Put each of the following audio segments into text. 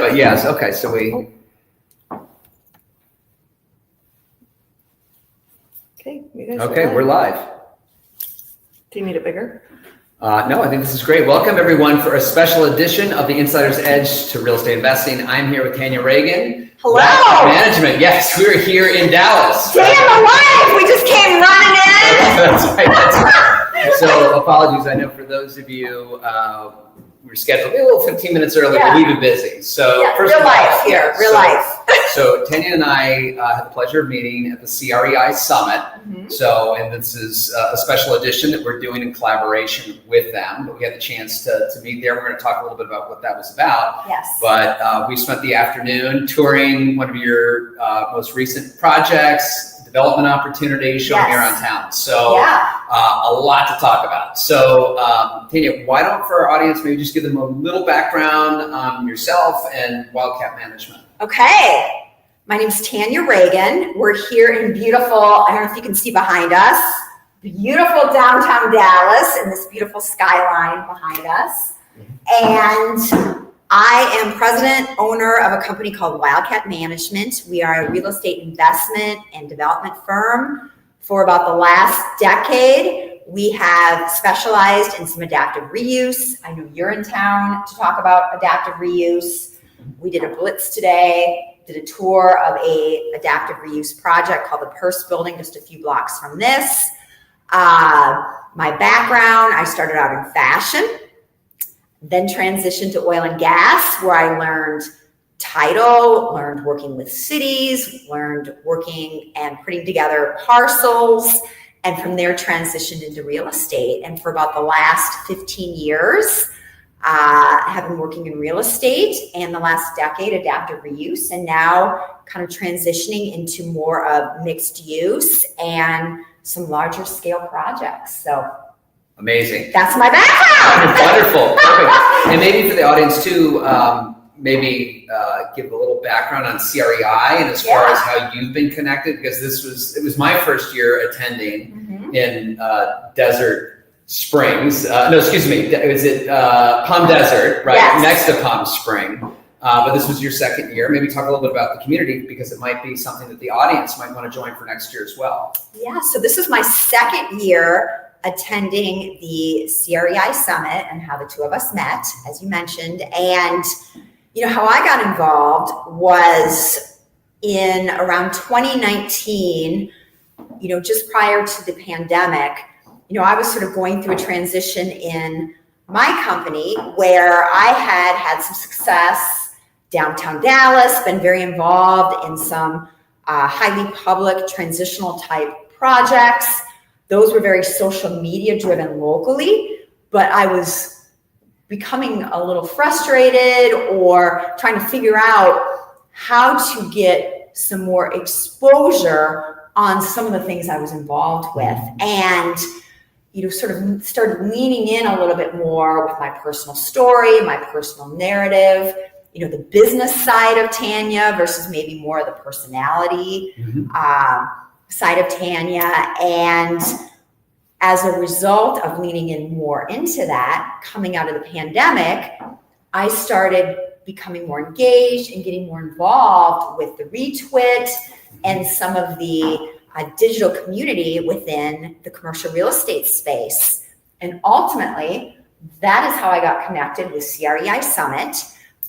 But yes, okay, so we... Okay, you guys Okay, we're live. Do you need it bigger? No, I think this is great. Welcome everyone for a special edition of the Insider's Edge to Real Estate Investing. I'm here with Tanya Ragan. Hello! Management, yes, we're here in Dallas. Day of my life! We just came running in! That's right. So apologies, I know for those of you, we were scheduled a little 15 minutes early, but we've been busy. So yeah, first real of all, life here, real life. So Tanya and I had the pleasure of meeting at the CREI Summit. Mm-hmm. So, and this is a special edition that we're doing in collaboration with them. But we had the chance to meet there. We're going to talk a little bit about what that was about. Yes. But we spent the afternoon touring one of your most recent projects, development opportunities, showing me around town. So a lot to talk about. So Tanya, why don't for our audience, maybe just give them a little background on yourself and Wildcat Management. Okay. My name's Tanya Ragan. We're here in beautiful, I don't know if you can see behind us, beautiful downtown Dallas and this beautiful skyline behind us. And I am president, owner of a company called Wildcat Management. We are a real estate investment and development firm. For about the last decade, we have specialized in some adaptive reuse. I know you're in town to talk about adaptive reuse. We did a blitz today, did a tour of a adaptive reuse project called the Purse Building, just a few blocks from this. My background, I started out in fashion, then transitioned to oil and gas, where I learned title, learned working with cities, learned working and putting together parcels, and from there transitioned into real estate. And for about the last 15 years, have been working in real estate, and the last decade adaptive reuse, and now kind of transitioning into more of mixed use and some larger scale projects. So amazing. That's my background. Wonderful. Perfect. And maybe for the audience too, give a little background on CREI and as far as how you've been connected, because it was my first year attending in Desert Springs. Is it Palm Desert, right? Yes. Next to Palm Spring. But this was your second year. Maybe talk a little bit about the community, because it might be something that the audience might want to join for next year as well. Yeah, so this is my second year attending the CREI Summit and how the two of us met, as you mentioned. And, you know, how I got involved was in around 2019, you know, just prior to the pandemic. You know, I was sort of going through a transition in my company where I had some success downtown Dallas, been very involved in some highly public transitional type projects. Those were very social media driven locally, but I was becoming a little frustrated or trying to figure out how to get some more exposure on some of the things I was involved with. And you know, sort of started leaning in a little bit more with my personal story, my personal narrative, you know, the business side of Tanya versus maybe more of the personality side of Tanya. And as a result of leaning in more into that, coming out of the pandemic, I started becoming more engaged and getting more involved with the retweet and some of the digital community within the commercial real estate space. And ultimately, that is how I got connected with CREI Summit.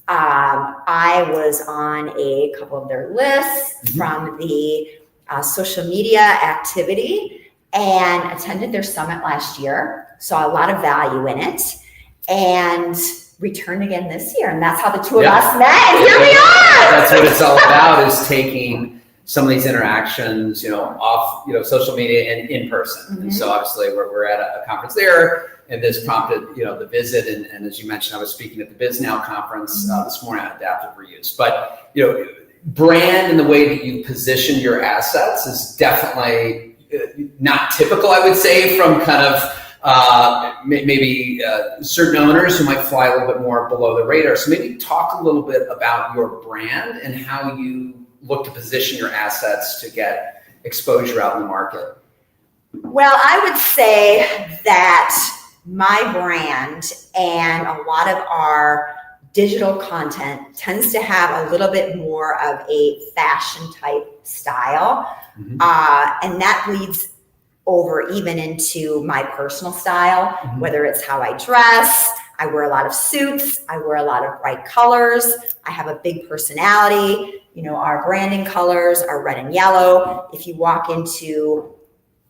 I was on a couple of their lists from the social media activity and attended their summit last year, saw a lot of value in it, and returned again this year. And that's how the two of us met, and here we are! That's what it's all about, is taking some of these interactions, you know, off, you know, social media and in person. And so obviously we're at a conference there, and this prompted, you know, the visit. And as you mentioned, I was speaking at the BizNow conference this morning on adaptive reuse. But, you know, brand and the way that you position your assets is definitely not typical, I would say, from kind of maybe certain owners who might fly a little bit more below the radar. So maybe talk a little bit about your brand and how you look to position your assets to get exposure out in the market. Well, I would say that my brand and a lot of our digital content tends to have a little bit more of a fashion type style. And that bleeds over even into my personal style, whether it's how I dress. I wear a lot of suits. I wear a lot of bright colors. I have a big personality. You know, our branding colors are red and yellow. If you walk into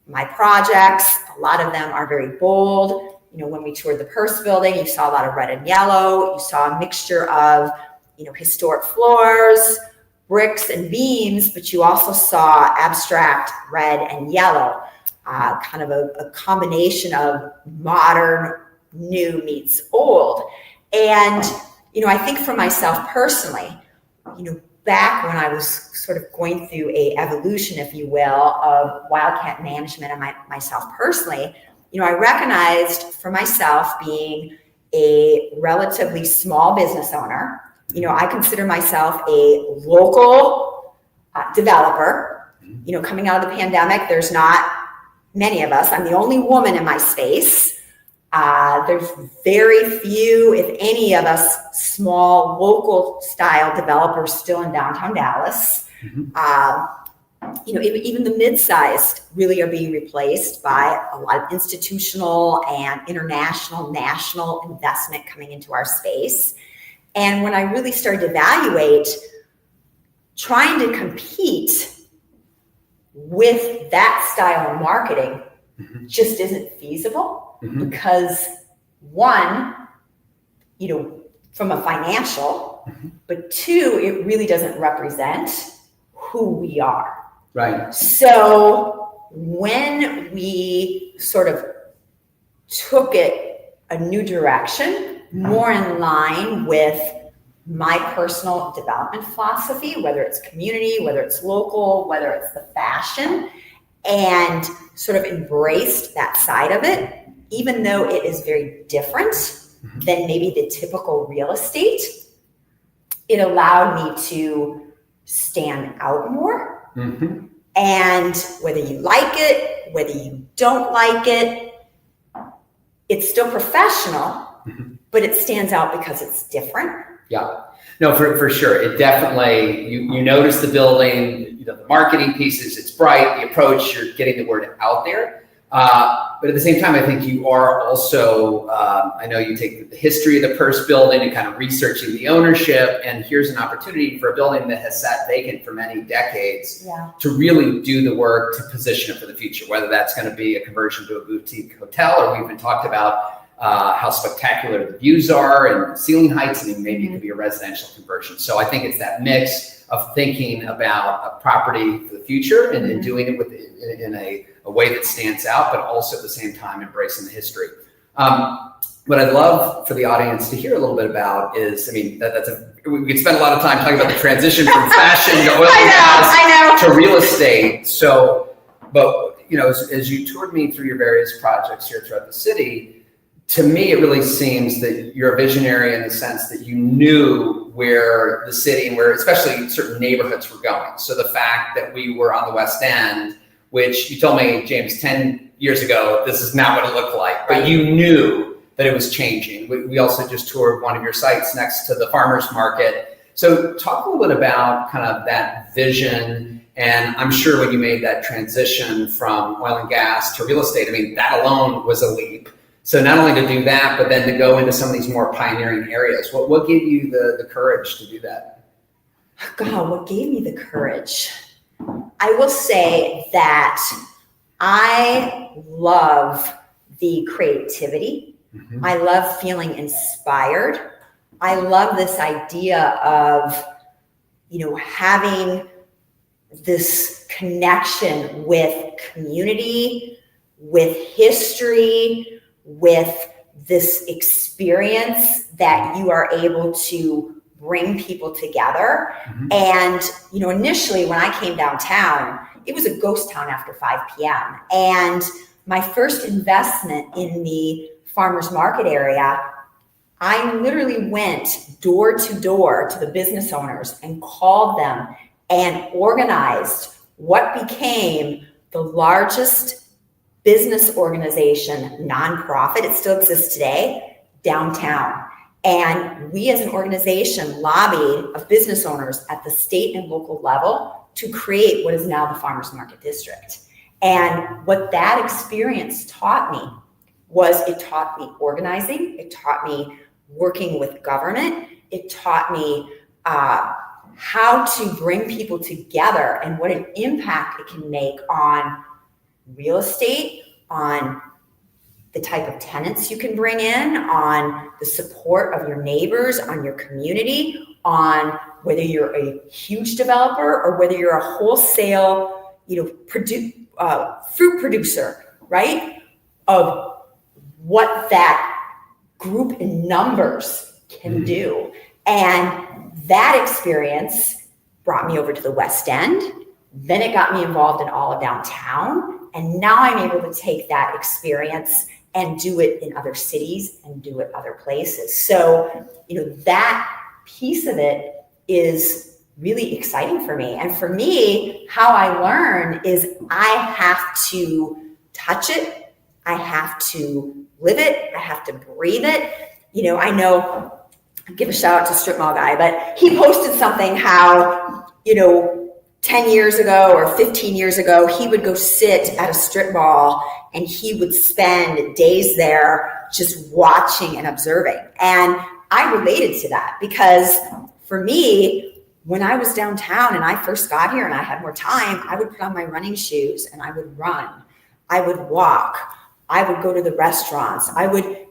my projects, a lot of them are very bold. You know, when we toured the Purse building, you saw a lot of red and yellow. You saw a mixture of, you know, historic floors, bricks and beams, but you also saw abstract red and yellow, kind of a combination of modern, new meets old. And, you know, I think for myself personally, you know, back when I was sort of going through a evolution, if you will, of Wildcat management and myself personally, you know, I recognized for myself being a relatively small business owner, you know, I consider myself a local developer. You know, coming out of the pandemic, there's not many of us. I'm the only woman in my space. There's very few, if any of us, small local style developers still in downtown Dallas. You know, even the mid-sized really are being replaced by a lot of institutional and international, national investment coming into our space. And when I really started to evaluate trying to compete with that style of marketing just isn't feasible because one, you know, from a financial, but two, it really doesn't represent who we are. Right. So when we sort of took it a new direction, more in line with my personal development philosophy, whether it's community, whether it's local, whether it's the fashion, and sort of embraced that side of it, even though it is very different than maybe the typical real estate, it allowed me to stand out more. And whether you like it, whether you don't like it, it's still professional, but it stands out because it's different. Yeah, no, for sure. It definitely, you notice the building, you know, the marketing pieces, it's bright, the approach, you're getting the word out there. But at the same time, I think you are also, I know you take the history of the Purse building and kind of researching the ownership, and here's an opportunity for a building that has sat vacant for many decades to really do the work to position it for the future, whether that's going to be a conversion to a boutique hotel, or we even talked about how spectacular the views are and ceiling heights, and maybe it could be a residential conversion. So I think it's that mix of thinking about a property for the future and doing it in a way that stands out, but also at the same time embracing the history. What I'd love for the audience to hear a little bit about is, I mean, we could spend a lot of time talking about the transition from fashion to oil and gas to real estate. So, but you know, as you toured me through your various projects here throughout the city, to me, it really seems that you're a visionary in the sense that you knew where the city and where especially certain neighborhoods were going. So the fact that we were on the West End, which you told me, James, 10 years ago, this is not what it looked like, but you knew that it was changing. We also just toured one of your sites next to the farmer's market. So talk a little bit about kind of that vision. And I'm sure when you made that transition from oil and gas to real estate, I mean, that alone was a leap. So not only to do that, but then to go into some of these more pioneering areas. What gave you the courage to do that? God, what gave me the courage? I will say that I love the creativity. I love feeling inspired. I love this idea of, you know, having this connection with community, with history, with this experience that you are able to bring people together. And, you know, initially when I came downtown, it was a ghost town after 5 p.m. And my first investment in the farmer's market area, I literally went door to door to the business owners and called them and organized what became the largest business organization, nonprofit, it still exists today, downtown. And we as an organization lobbied of business owners at the state and local level to create what is now the Farmers Market District. And what that experience taught me was it taught me organizing, it taught me working with government, it taught me how to bring people together and what an impact it can make on real estate, on the type of tenants you can bring in, on the support of your neighbors, on your community, on whether you're a huge developer or whether you're a wholesale, fruit producer, right? Of what that group in numbers can do. And that experience brought me over to the West End. Then it got me involved in all of downtown. And now I'm able to take that experience and do it in other cities and do it other places. So, that piece of it is really exciting for me. And for me, how I learn is I have to touch it. I have to live it. I have to breathe it. I know, I'll give a shout out to Strip Mall Guy, but he posted something how, 10 years ago or 15 years ago, he would go sit at a strip mall and he would spend days there just watching and observing. And I related to that because for me, when I was downtown and I first got here and I had more time, I would put on my running shoes and I would run. I would walk. I would go to the restaurants. I would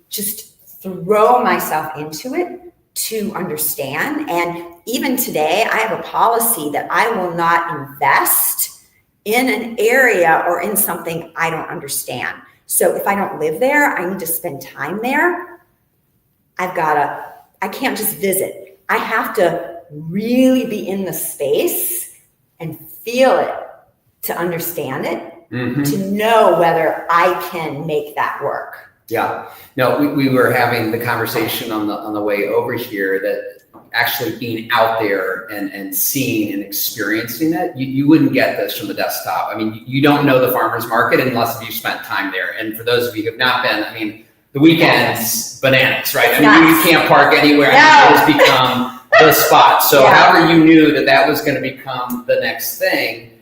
just throw myself into it to understand. And even today, I have a policy that I will not invest in an area or in something I don't understand. So if I don't live there, I need to spend time there. I can't just visit. I have to really be in the space and feel it to understand it, to know whether I can make that work. Yeah, no, we were having the conversation on the way over here that actually being out there and seeing and experiencing it, you wouldn't get this from the desktop. I mean, you don't know the farmer's market unless you spent time there. And for those of you who have not been, the weekends, bananas, right? You can't park anywhere. No. It has become the spot. So however you knew that was going to become the next thing,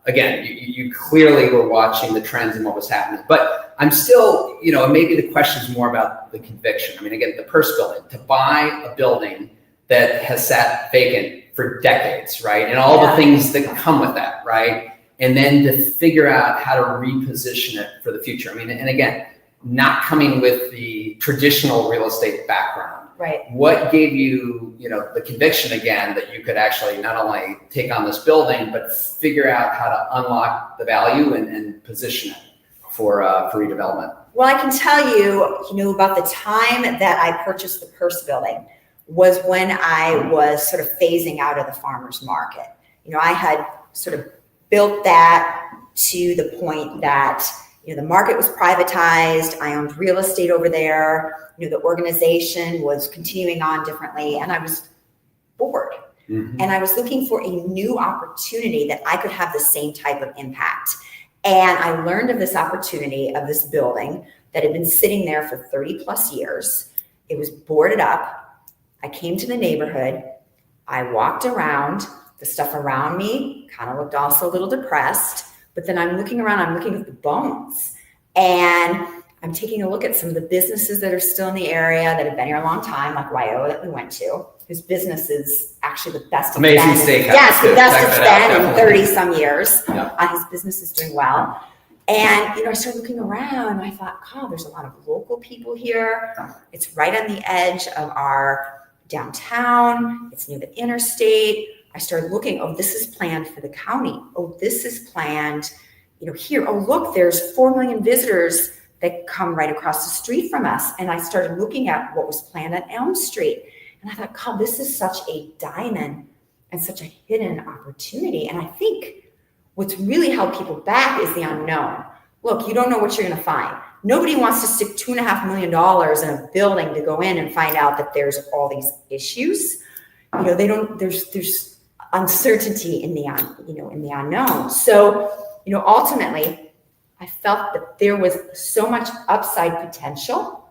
again, you clearly were watching the trends and what was happening. But I'm still, maybe the question is more about the conviction. Again, the Purse building, to buy a building that has sat vacant for decades, right? And all the things that come with that, right? And then to figure out how to reposition it for the future. And again, not coming with the traditional real estate background. Right. What gave you, the conviction again that you could actually not only take on this building, but figure out how to unlock the value and position it for redevelopment? Well, I can tell you, about the time that I purchased the Purse building was when I was sort of phasing out of the farmer's market. I had sort of built that to the point that the market was privatized. I owned real estate over there. The organization was continuing on differently, and I was bored. And I was looking for a new opportunity that I could have the same type of impact. And I learned of this opportunity of this building that had been sitting there for 30 plus years. It was boarded up. I came to the neighborhood. I walked around. The stuff around me kind of looked also a little depressed. But then I'm looking around, I'm looking at the bones, and I'm taking a look at some of the businesses that are still in the area that have been here a long time, like YO that we went to, whose business is actually the best. Amazing steakhouse. Yes, the best it's been in 30 some years. His business is doing well. And, I started looking around and I thought, there's a lot of local people here. It's right on the edge of our downtown. It's near the interstate. I started looking, this is planned for the county. This is planned, here. Look, there's 4 million visitors that come right across the street from us. And I started looking at what was planned at Elm Street. And I thought, this is such a diamond and such a hidden opportunity. And I think what's really held people back is the unknown. Look, you don't know what you're going to find. Nobody wants to stick $2.5 million in a building to go in and find out that there's all these issues. There's uncertainty in the unknown. So, ultimately, I felt that there was so much upside potential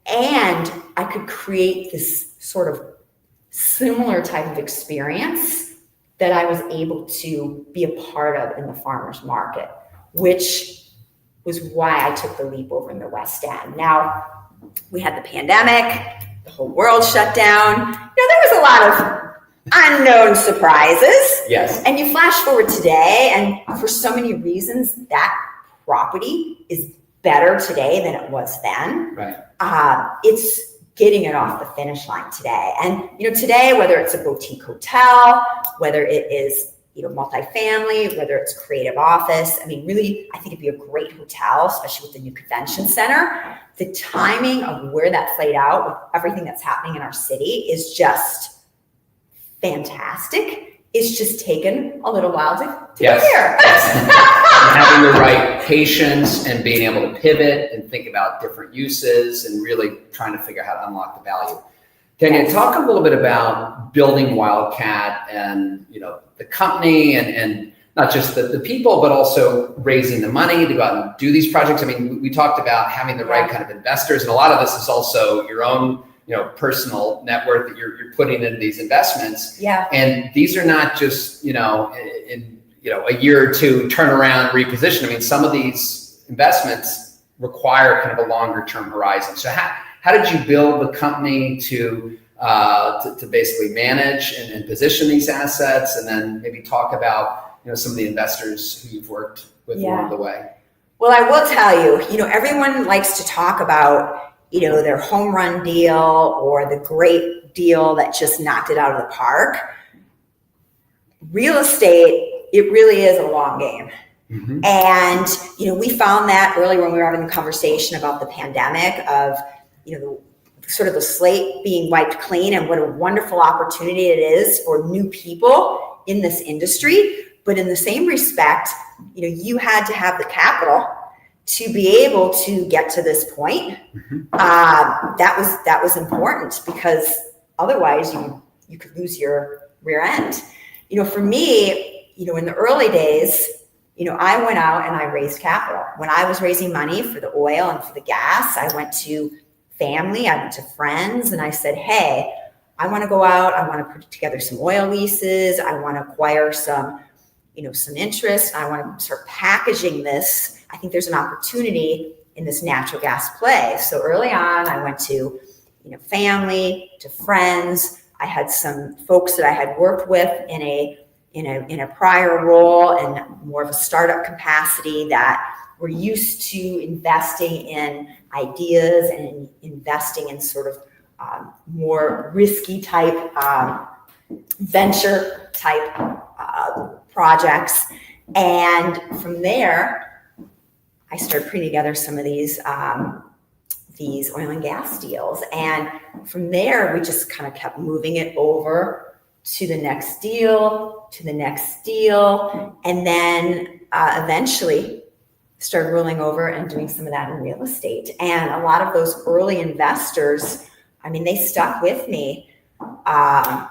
And I could create this sort of similar type of experience that I was able to be a part of in the farmers market, which was why I took the leap over in the West End. Now, we had the pandemic, the whole world shut down. There was a lot of unknown surprises. Yes. And you flash forward today, and for so many reasons, that property is better today than it was then. Right. It's getting it off the finish line today. And, today, whether it's a boutique hotel, whether it is, multifamily, whether it's creative office, really, I think it'd be a great hotel, especially with the new convention center. The timing of where that played out with everything that's happening in our city is just fantastic. It's just taken a little while to get here. Having the right patience and being able to pivot and think about different uses and really trying to figure out how to unlock the value. Tanya, talk a little bit about building Wildcat and the company and not just the people, but also raising the money to go out and do these projects. We talked about having the right kind of investors, and a lot of this is also your own personal net worth that you're putting into these investments. Yeah. And these are not just in a year or two turn around, reposition. Some of these investments require kind of a longer term horizon. So how did you build the company to basically manage and position these assets, and then maybe talk about some of the investors who you've worked with along the way? Well, I will tell you, everyone likes to talk about their home run deal or the great deal that just knocked it out of the park. Real estate, it really is a long game. Mm-hmm. And, we found that earlier when we were having the conversation about the pandemic of, sort of the slate being wiped clean and what a wonderful opportunity it is for new people in this industry. But in the same respect, you had to have the capital to be able to get to this point. Mm-hmm. That was important, because otherwise you could lose your rear end. For me, in the early days, I went out and I raised capital. When I was raising money for the oil and for the gas, I went to family, I went to friends, and I said, hey, I want to go out, I want to put together some oil leases, I want to acquire some interest, I want to start packaging this. I think there's an opportunity in this natural gas play. So early on, I went to, family, to friends. I had some folks that I had worked with in a prior role and more of a startup capacity that were used to investing in ideas and investing in sort of more risky type, venture type projects. And from there, I started putting together some of these oil and gas deals. And from there, we just kind of kept moving it over to the next deal, and then eventually started rolling over and doing some of that in real estate. And a lot of those early investors, they stuck with me, up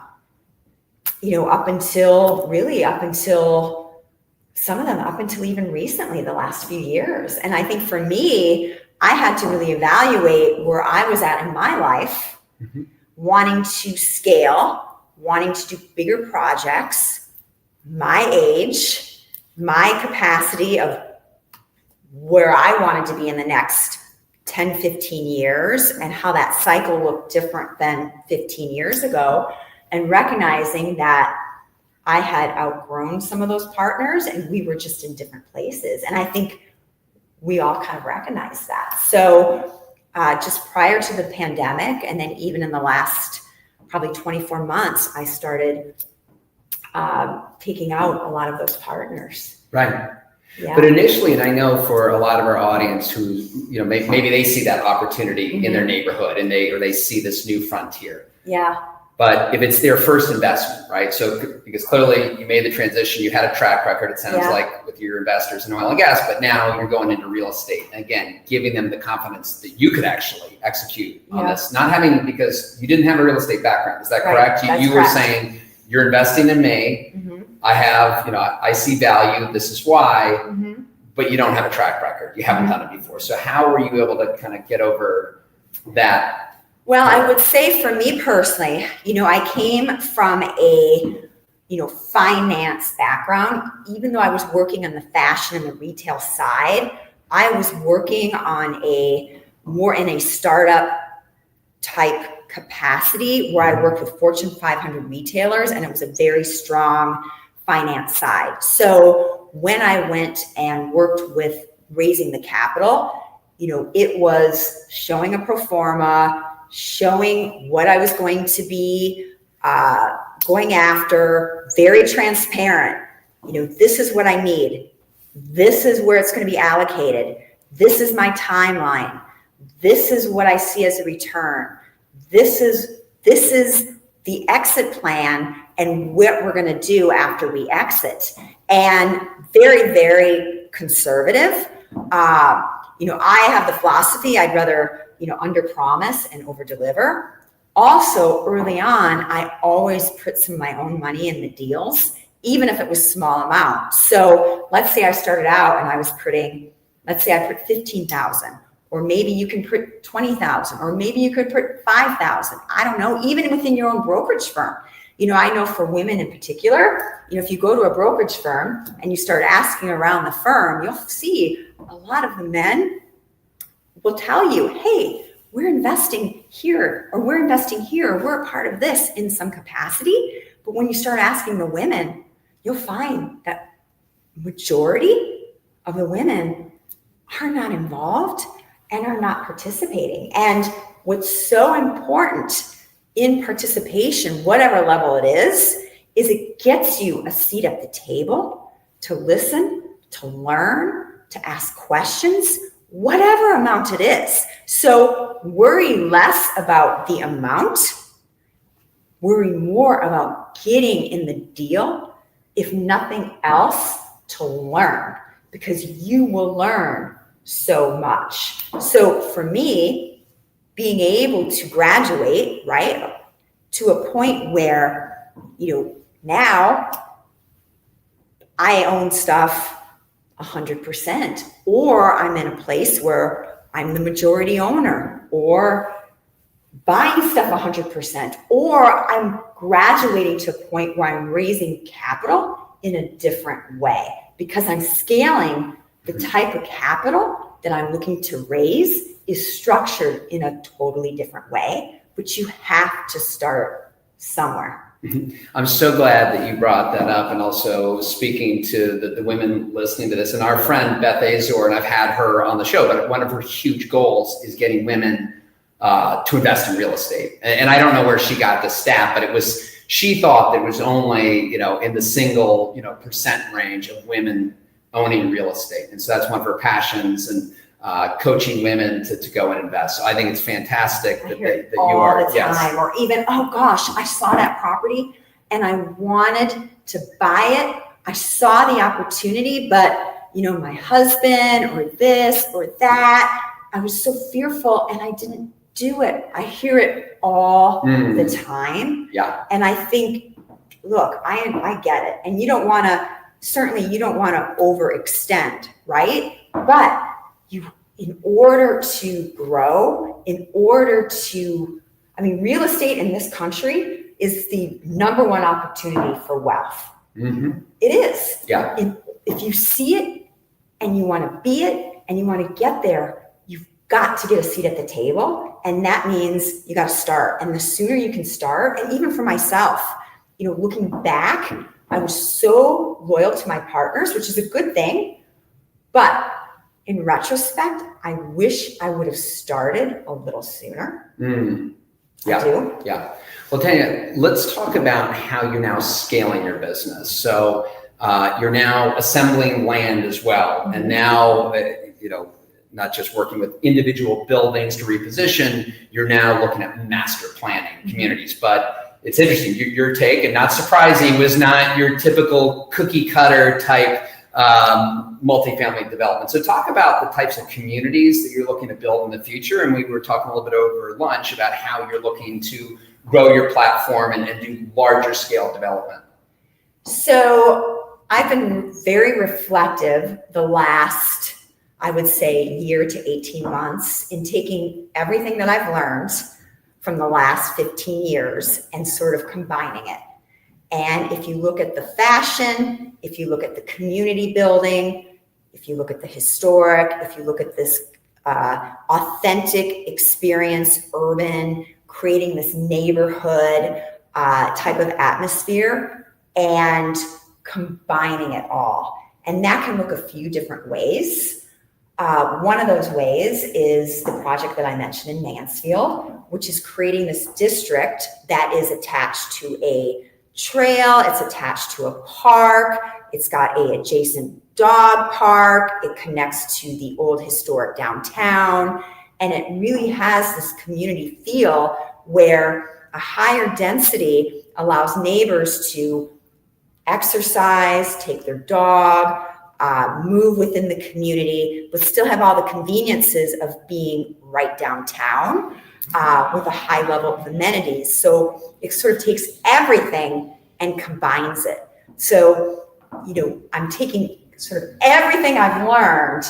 until some of them up until even recently, the last few years. And I think for me, I had to really evaluate where I was at in my life, mm-hmm. wanting to scale, wanting to do bigger projects, my age, my capacity of where I wanted to be in the next 10, 15 years, and how that cycle looked different than 15 years ago, and recognizing that I had outgrown some of those partners and we were just in different places. And I think we all kind of recognized that. So just prior to the pandemic, and then even in the last probably 24 months, I started taking out a lot of those partners. Right. Yeah. But initially, and I know for a lot of our audience who, maybe they see that opportunity mm-hmm. in their neighborhood and they see this new frontier. Yeah. But if it's their first investment, right? So because clearly you made the transition, you had a track record, it sounds like, with your investors in oil and gas, but now you're going into real estate. And again, giving them the confidence that you could actually execute on this, not having, because you didn't have a real estate background. Is that correct? You were saying you're investing in me. Mm-hmm. I have, I see value. This is why, mm-hmm. but you don't have a track record. You haven't mm-hmm. done it before. So how were you able to kind of get over that? Well, I would say for me personally, I came from a, finance background. Even though I was working on the fashion and the retail side, I was working on more in a startup type capacity where I worked with Fortune 500 retailers, and it was a very strong finance side. So when I went and worked with raising the capital, it was showing a pro forma, showing what I was going to be going after, very transparent. This is what I need. This is where it's going to be allocated. This is my timeline. This is what I see as a return. This is the exit plan and what we're going to do after we exit. And very, very conservative. I have the philosophy, I'd rather, under promise and over deliver. Also, early on, I always put some of my own money in the deals, even if it was small amount. So let's say I started out and I was let's say I put 15,000, or maybe you can put 20,000, or maybe you could put 5,000. I don't know, even within your own brokerage firm. I know for women in particular, if you go to a brokerage firm and you start asking around the firm, you'll see a lot of the men will tell you, hey, we're investing here, or we're investing here, or we're a part of this in some capacity. But when you start asking the women, you'll find that majority of the women are not involved and are not participating. And what's so important in participation, whatever level it is it gets you a seat at the table to listen, to learn, to ask questions, whatever amount it is. So worry less about the amount, worry more about getting in the deal, if nothing else, to learn, because you will learn so much. So for me, being able to graduate, right, to a point where, now I own stuff 100%, or I'm in a place where I'm the majority owner, or buying stuff 100%, or I'm graduating to a point where I'm raising capital in a different way, because I'm scaling the type of capital that I'm looking to raise is structured in a totally different way, but you have to start somewhere. I'm so glad that you brought that up, and also speaking to the women listening to this. And our friend Beth Azor, and I've had her on the show, but one of her huge goals is getting women to invest in real estate. And I don't know where she got the stat, but she thought there was only, in the single, percent range of women owning real estate. And so that's one of her passions, and coaching women to go and invest. So I think it's fantastic that you are. The time, or even, oh gosh, I saw that property and I wanted to buy it. I saw the opportunity, but my husband or this or that, I was so fearful and I didn't do it. I hear it all the time. Yeah. And I think, look, I get it. And you don't want to overextend, right? But in order to grow, real estate in this country is the number one opportunity for wealth. Mm-hmm. It is. Yeah. If you see it and you want to be it and you want to get there, you've got to get a seat at the table. And that means you got to start. And the sooner you can start, and even for myself, looking back, I was so loyal to my partners, which is a good thing. But in retrospect, I wish I would have started a little sooner. Yeah. I do. Yeah. Well, Tanya, let's talk about how you're now scaling your business. So you're now assembling land as well. Mm-hmm. And now, not just working with individual buildings to reposition, you're now looking at master planning communities. But it's interesting, your take, and not surprising, was not your typical cookie cutter type multifamily development. So talk about the types of communities that you're looking to build in the future. And we were talking a little bit over lunch about how you're looking to grow your platform and do larger scale development. So I've been very reflective the last, I would say, year to 18 months in taking everything that I've learned from the last 15 years and sort of combining it. And if you look at the fashion, if you look at the community building, if you look at the historic, if you look at this authentic experience, urban, creating this neighborhood type of atmosphere and combining it all. And that can look a few different ways. One of those ways is the project that I mentioned in Mansfield, which is creating this district that is attached to a trail, it's attached to a park, it's got a adjacent dog park, it connects to the old historic downtown, and it really has this community feel where a higher density allows neighbors to exercise, take their dog, move within the community, but still have all the conveniences of being right downtown with a high level of amenities. So it sort of takes everything and combines it. So, I'm taking sort of everything I've learned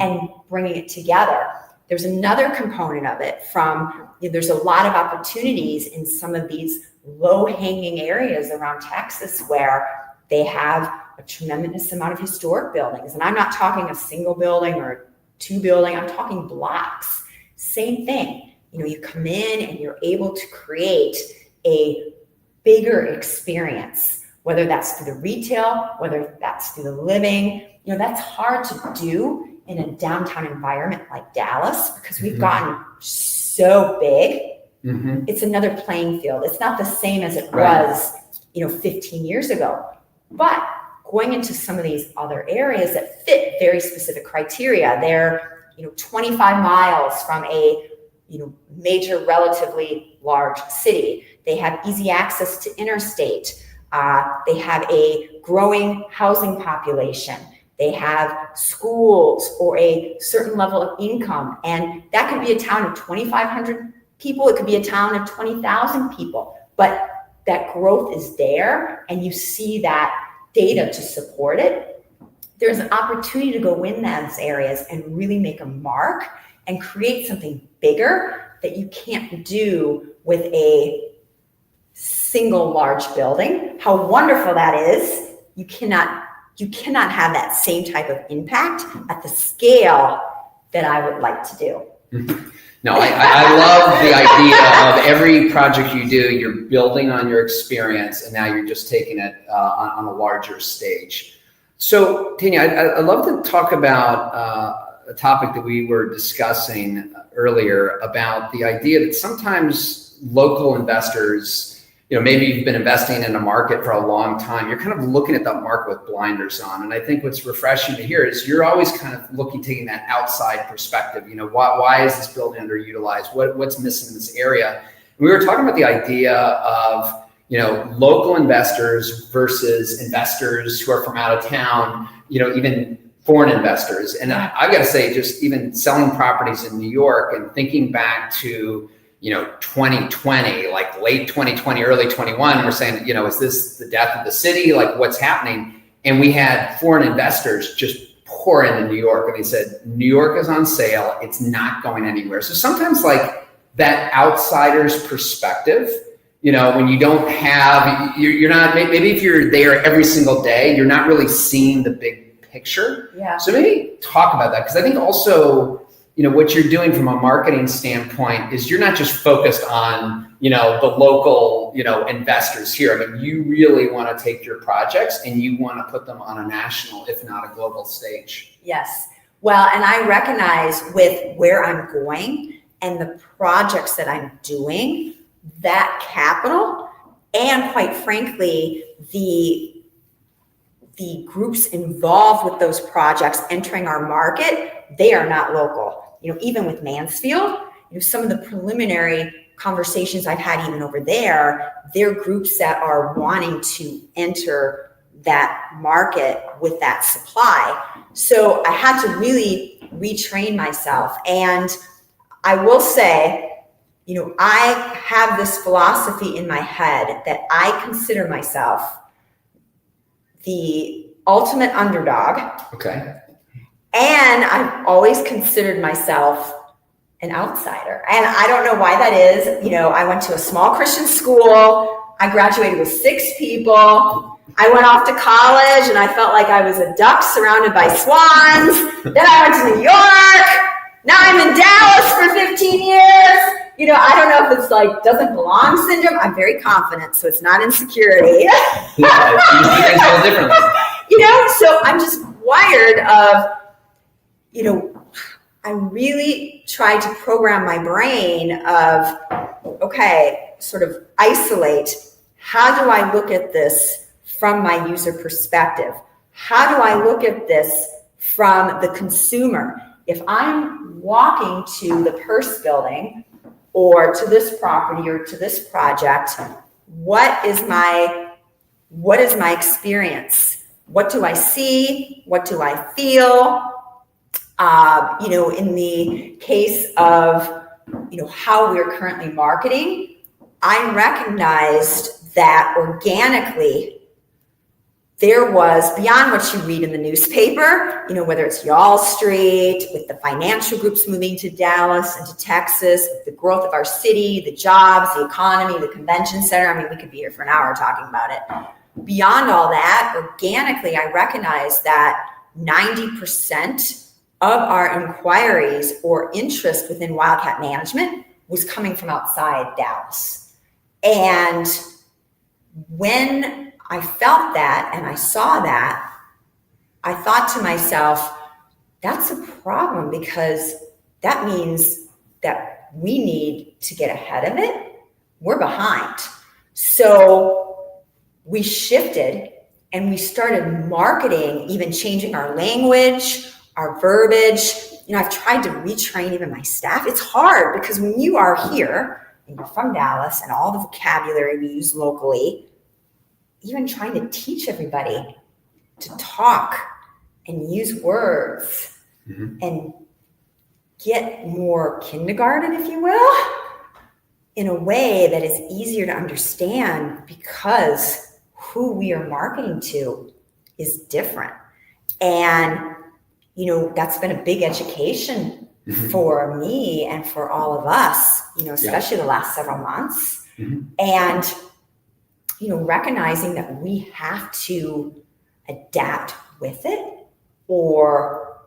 and bringing it together. There's another component of it from, there's a lot of opportunities in some of these low-hanging areas around Texas where they have a tremendous amount of historic buildings. And I'm not talking a single building or two building, I'm talking blocks. Same thing. You come in and you're able to create a bigger experience, whether that's through the retail, whether that's through the living. That's hard to do in a downtown environment like Dallas because we've gotten so big. It's another playing field. It's not the same as it was, 15 years ago. But going into some of these other areas that fit very specific criteria, they're 25 miles from a major, relatively large city. They have easy access to interstate. They have a growing housing population. They have schools or a certain level of income. And that could be a town of 2,500 people. It could be a town of 20,000 people. But that growth is there, and you see that data to support it. There's an opportunity to go in those areas and really make a mark and create something bigger that you can't do with a single large building. How wonderful that is. You cannot have that same type of impact at the scale that I would like to do. No, I love the idea of every project you do, you're building on your experience, and now you're just taking it on a larger stage. So, Tanya, I'd love to talk about a topic that we were discussing earlier about the idea that sometimes local investors, maybe you've been investing in a market for a long time, you're kind of looking at that market with blinders on. And I think what's refreshing to hear is you're always kind of taking that outside perspective. Why is this building underutilized? What's missing in this area? And we were talking about the idea of, local investors versus investors who are from out of town, even foreign investors. And I've got to say, just even selling properties in New York and thinking back to, 2020, like late 2020, early 21, we're saying, is this the death of the city? Like, what's happening? And we had foreign investors just pour into New York, and they said, New York is on sale. It's not going anywhere. So sometimes like that outsider's perspective, when you don't have, you're not, maybe if you're there every single day, you're not really seeing the big picture. Yeah. So maybe talk about that. Because I think also, what you're doing from a marketing standpoint is you're not just focused on, the local, investors here. I mean, you really want to take your projects and you want to put them on a national, if not a global stage. Yes. Well, and I recognize with where I'm going and the projects that I'm doing, that capital and quite frankly, the groups involved with those projects entering our market, they are not local. Even with Mansfield, some of the preliminary conversations I've had even over there, they're groups that are wanting to enter that market with that supply. So I had to really retrain myself. And I will say, I have this philosophy in my head that I consider myself the ultimate underdog. Okay. And I've always considered myself an outsider. And I don't know why that is. You know, I went to a small Christian school. I graduated with 6 people. I went off to college and I felt like I was a duck surrounded by swans. Then I went to New York. Now I'm in Dallas for 15 years. You know, I don't know if it's like doesn't belong syndrome. I'm very confident, so it's not insecurity. You think so differently. You know, so I'm just wired of, you know, I really tried to program my brain of, okay, sort of isolate. How do I look at this from my user perspective? How do I look at this from the consumer? If I'm walking to the Purse building or to this property or to this project, what is my experience? What do I see? What do I feel? You know, in the case of, you know, how we're currently marketing, I recognized that organically there was, beyond what you read in the newspaper, you know, whether it's Y'all Street, with the financial groups moving to Dallas and to Texas, with the growth of our city, the jobs, the economy, the convention center. I mean, we could be here for an hour talking about it. Beyond all that, organically, I recognized that 90% of our inquiries or interest within Wildcat Management was coming from outside Dallas. And when I felt that and I saw that, I thought to myself, that's a problem, because that means that we need to get ahead of it. We're behind. So we shifted and we started marketing, even changing our language, our verbiage. You know, I've tried to retrain even my staff. It's hard because when you are here and you're from Dallas and all the vocabulary we use locally, even trying to teach everybody to talk and use words and get more kindergarten, if you will, in a way that is easier to understand, because who we are marketing to is different. And, you know, that's been a big education for me and for all of us, you know, especially the last several months. And, you know, recognizing that we have to adapt with it or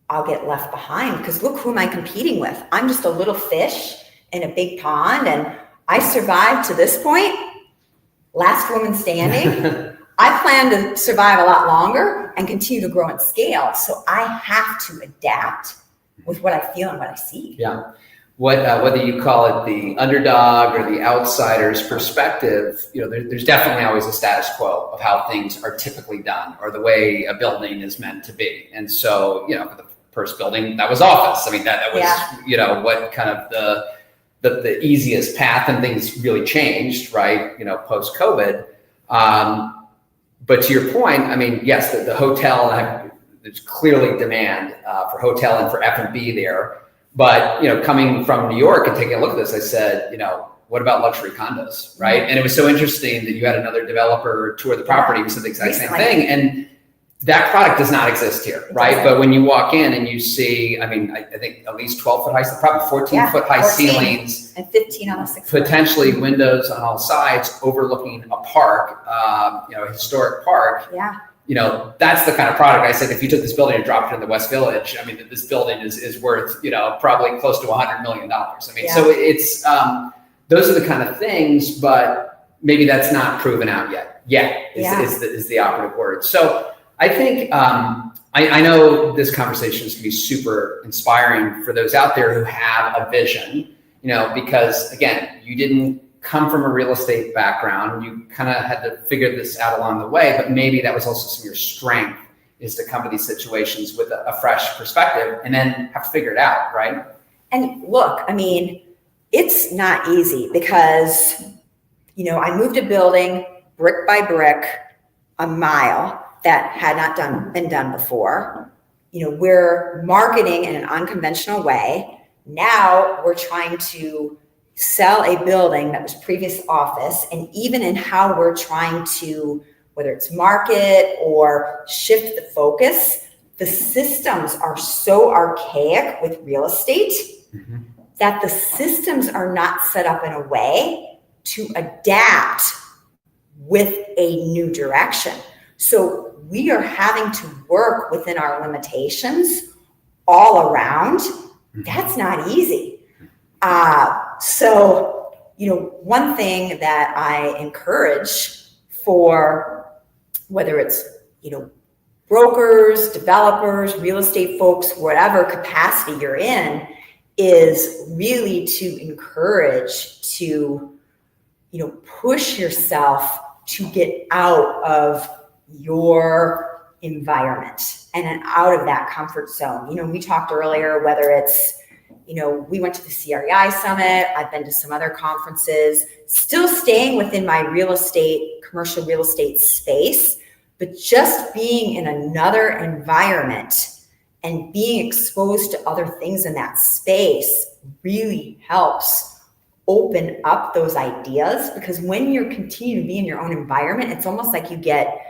I'll get left behind. Because look, who am I competing with? I'm just a little fish in a big pond, and I survived to this point, last woman standing. I plan to survive a lot longer and continue to grow and scale. So I have to adapt with what I feel and what I see. Yeah. Whether you call it the underdog or the outsider's perspective, you know, there's definitely always a status quo of how things are typically done or the way a building is meant to be. And so, you know, for the first building, that was office. I mean, that was, you know, what kind of the easiest path, and things really changed, right? You know, post-COVID. But to your point, I mean, yes, the hotel, there's clearly demand for hotel and for F&B there. But, you know, coming from New York and taking a look at this, I said, you know, what about luxury condos, right? And it was so interesting that you had another developer tour the property who said the exact same thing. And that product does not exist here, right? But when you walk in and you see, I mean, I think at least 12-foot high, probably 14-foot high ceilings. And 15 on the 6th floor. Potentially windows on all sides overlooking a park, you know, a historic park. Yeah. You know, that's the kind of product. I said, if you took this building and dropped it in the West Village, I mean, this building is worth, you know, probably close to $100 million. I mean, so it's, those are the kind of things, but maybe that's not proven out yet. Is the operative word. So I think, I know this conversation is going to be super inspiring for those out there who have a vision, you know, because again, you didn't come from a real estate background. You kind of had to figure this out along the way, but maybe that was also some of your strength, is to come to these situations with a fresh perspective and then have to figure it out, right? And look, I mean, it's not easy because, you know, I moved a building brick by brick, a mile that had not been done before. You know, we're marketing in an unconventional way. Now we're trying to sell a building that was previous office, and even in how we're trying to, whether it's market or shift the focus, the systems are so archaic with real estate that the systems are not set up in a way to adapt with a new direction. So we are having to work within our limitations all around. That's not easy. So, one thing that I encourage for whether it's, brokers, developers, real estate folks, whatever capacity you're in, is really to encourage to, push yourself to get out of your environment and out of that comfort zone. We talked earlier, whether it's, we went to the CREI Summit, I've been to some other conferences, still staying within my commercial real estate space, but just being in another environment and being exposed to other things in that space really helps open up those ideas, because when you continue to be in your own environment, it's almost like you get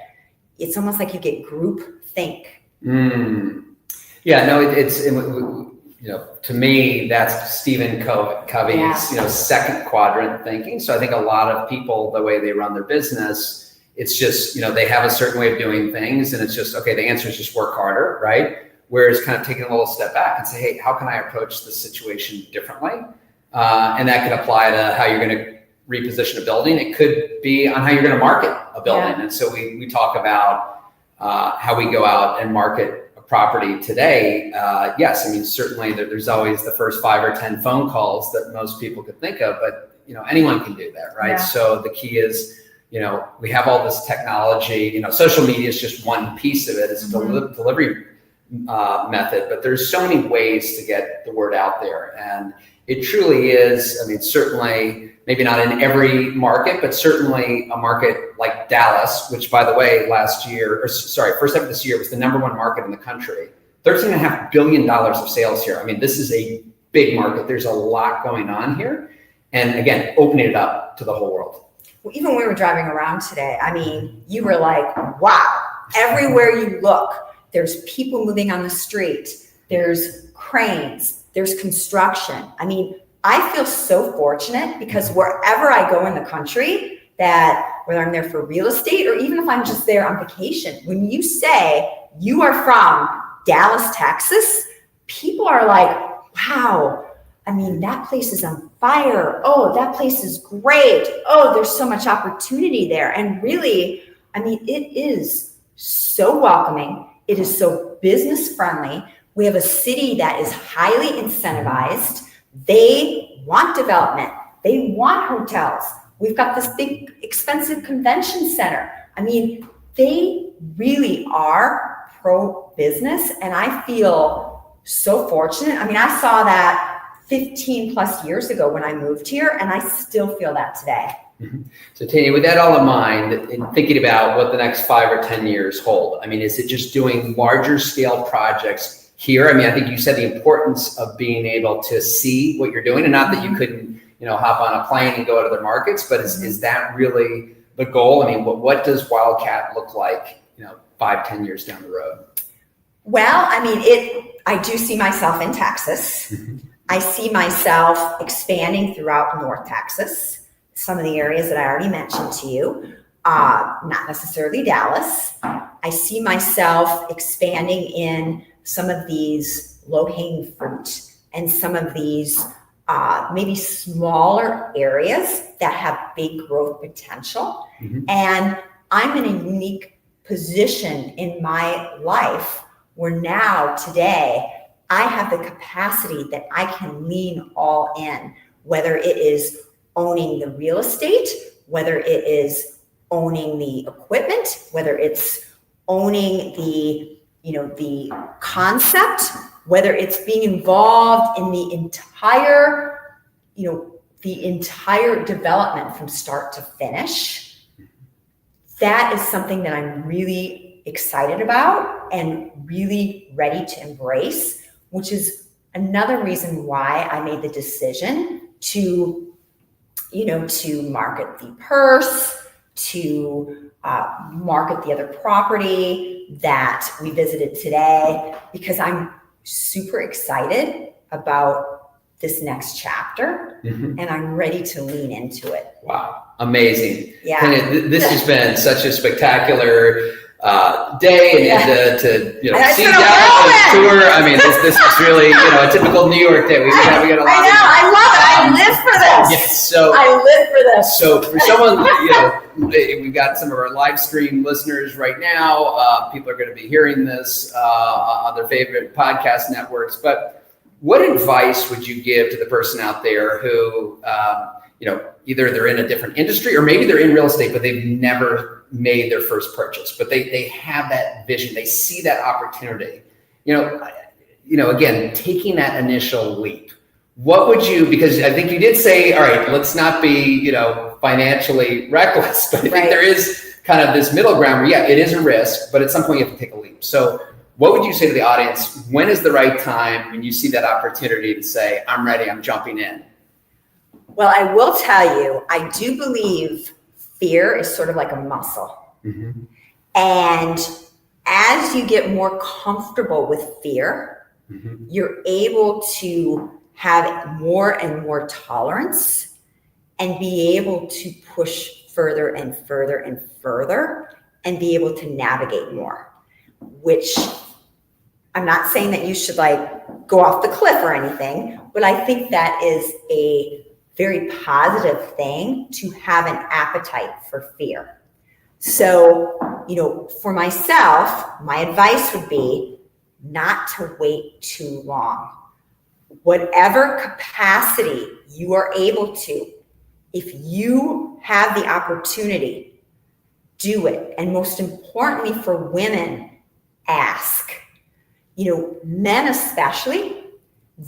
group think. Yeah, no, it's to me, that's Stephen Covey's, second quadrant thinking. So I think a lot of people, the way they run their business, it's just, they have a certain way of doing things, and it's just, okay, the answer is just work harder, right? Whereas kind of taking a little step back and say, hey, how can I approach this situation differently? And that could apply to how you're going to reposition a building. It could be on how you're going to market a building. Yeah. And so we talk about how we go out and market a property today. Yes, I mean, certainly there's always the first 5 or 10 phone calls that most people could think of, but anyone can do that, right? Yeah. So the key is, we have all this technology. Social media is just one piece of it. It's a delivery method, but there's so many ways to get the word out there. And it truly is, I mean, certainly maybe not in every market, but certainly a market like Dallas, which by the way, first half of this year was the #1 market in the country. $13.5 billion of sales here. I mean, this is a big market. There's a lot going on here. And again, opening it up to the whole world. Well, even when we were driving around today, I mean, you were like, wow, everywhere you look, there's people moving on the street, there's cranes, there's construction. I mean, I feel so fortunate because wherever I go in the country, that whether I'm there for real estate or even if I'm just there on vacation, when you say you are from Dallas, Texas, people are like, wow, I mean, that place is on fire. Oh, that place is great. Oh, there's so much opportunity there. And really, I mean, it is so welcoming. It is so business friendly. We have a city that is highly incentivized. They want development. They want hotels. We've got this big, expensive convention center. I mean, they really are pro-business, and I feel so fortunate. I mean, I saw that 15 plus years ago when I moved here, and I still feel that today. Mm-hmm. So Tanya, with that all in mind, and thinking about what the next 5 or 10 years hold, I mean, is it just doing larger scale projects here? I mean, I think you said the importance of being able to see what you're doing, and not that you couldn't, hop on a plane and go to other markets, but is that really the goal? I mean, what does Wildcat look like, 5, 10 years down the road? Well, I mean, I do see myself in Texas. I see myself expanding throughout North Texas, some of the areas that I already mentioned to you, not necessarily Dallas. I see myself expanding in some of these low-hanging fruit and some of these maybe smaller areas that have big growth potential. Mm-hmm. And I'm in a unique position in my life where now today I have the capacity that I can lean all in, whether it is owning the real estate, whether it is owning the equipment, whether it's owning the concept, whether it's being involved in the entire development from start to finish. That is something that I'm really excited about and really ready to embrace, which is another reason why I made the decision to market the purse, to market the other property that we visited today, because I'm super excited about this next chapter, and I'm ready to lean into it. Wow. Amazing. Yeah. Tanya, this has been such a spectacular day, and to see that tour. I mean, this is really a typical New York day. We got a lot. I love it. I live for this. Yes. So I live for this. So for someone, we've got some of our live stream listeners right now. People are going to be hearing this on their favorite podcast networks. But what advice would you give to the person out there who, either they're in a different industry or maybe they're in real estate, but they've never made their first purchase, but they have that vision, they see that opportunity, again, taking that initial leap. What would you, because I think you did say, all right, let's not be, financially reckless, but I think there is kind of this middle ground where, it is a risk, but at some point you have to take a leap. So what would you say to the audience? When is the right time when you see that opportunity to say, I'm ready, I'm jumping in? Well, I will tell you, I do believe fear is sort of like a muscle. And as you get more comfortable with fear, you're able to have more and more tolerance and be able to push further and further and further and be able to navigate more, which I'm not saying that you should go off the cliff or anything, but I think that is a very positive thing to have an appetite for fear. So, for myself, my advice would be not to wait too long. Whatever capacity you are able to, if you have the opportunity, do it. And most importantly for women, ask. Men especially,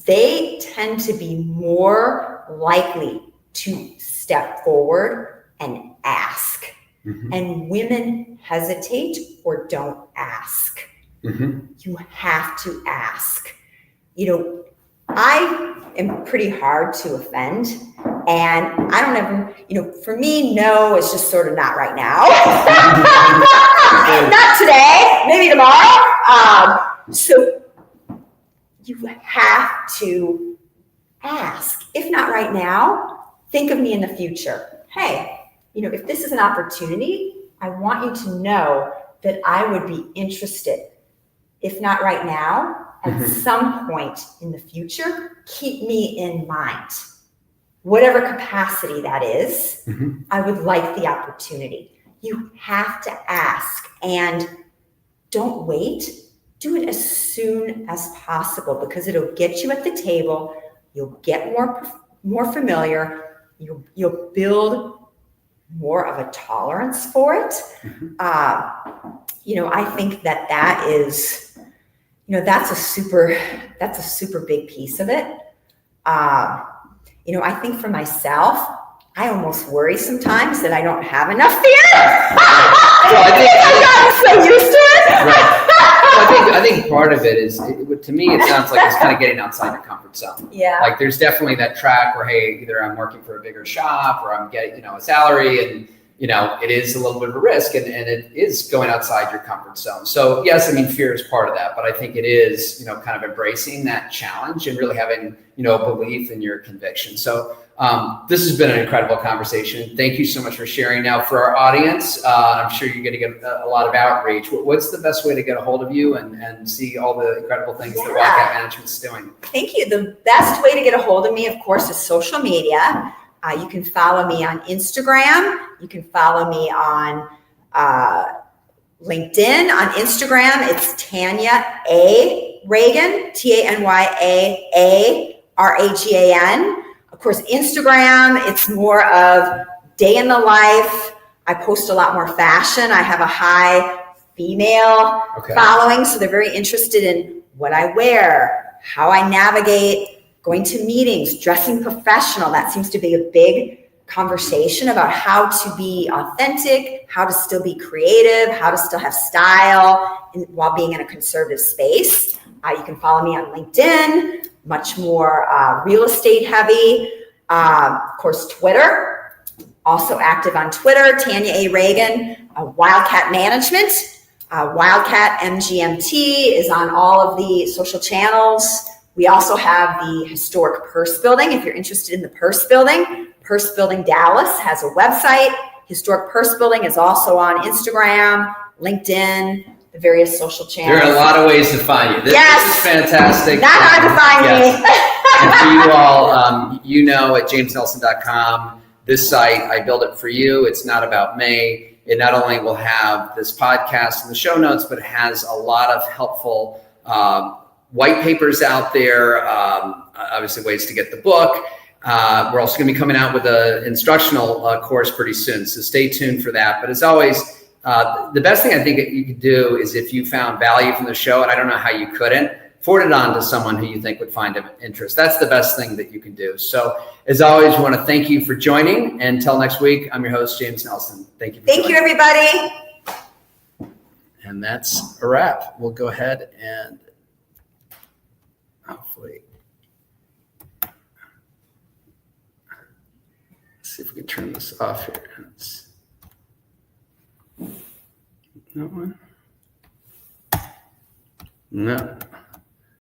they tend to be more likely to step forward and ask. And women hesitate or don't ask. You have to ask. I am pretty hard to offend, and I don't ever, for me, no is just sort of not right now. Not today, maybe tomorrow. So you have to ask. If not right now, think of me in the future. Hey, if this is an opportunity, I want you to know that I would be interested. If not right now, at some point in the future, keep me in mind. Whatever capacity that is, I would like the opportunity. You have to ask, and don't wait. Do it as soon as possible, because it'll get you at the table. You'll get more familiar. You'll build more of a tolerance for it. I think that is, that's a super big piece of it. I think for myself, I almost worry sometimes that I don't have enough fear. I've gotten so used to it. Right. I think part of it is, to me, it sounds like it's kind of getting outside your comfort zone. Yeah. There's definitely that track where, hey, either I'm working for a bigger shop or I'm getting, a salary, and, it is a little bit of a risk, and it is going outside your comfort zone. So yes, fear is part of that, but I think it is, kind of embracing that challenge and really having, a belief in your conviction. So this has been an incredible conversation. Thank you so much for sharing. Now, for our audience, I'm sure you're going to get a lot of outreach. What's the best way to get a hold of you and see all the incredible things that Wildcat Management's doing? Thank you. The best way to get a hold of me, of course, is social media. You can follow me on Instagram. You can follow me on LinkedIn. On Instagram, it's Tanya A. Ragan, TanyAARAGAN. Of course, Instagram, it's more of day in the life. I post a lot more fashion. I have a high female following, so they're very interested in what I wear, how I navigate, going to meetings, dressing professional. That seems to be a big conversation about how to be authentic, how to still be creative, how to still have style while being in a conservative space. You can follow me on LinkedIn, much more real estate heavy. Of course, Twitter, Also active on Twitter, Tanya A. Ragan, Wildcat Management. Wildcat MGMT is on all of the social channels. We also have the Historic Purse Building. If you're interested in the Purse Building, Purse Building Dallas has a website. Historic Purse Building is also on Instagram, LinkedIn, the various social channels. There are a lot of ways to find you. This is fantastic. Not hard to find me. And for you all, at jamesnelson.com, this site, I build it for you. It's not about me. It not only will have this podcast and the show notes, but it has a lot of helpful white papers out there, obviously ways to get the book. We're also going to be coming out with an instructional course pretty soon, so stay tuned for that. But as always, the best thing I think that you could do is if you found value from the show, and I don't know how you couldn't, forward it on to someone who you think would find of interest. That's the best thing that you can do. So as always, I want to thank you for joining. Until next week, I'm your host, James Nelson. Thank you. Thank you, everybody. And that's a wrap. We'll go ahead and hopefully see if we can turn this off here. No one? No.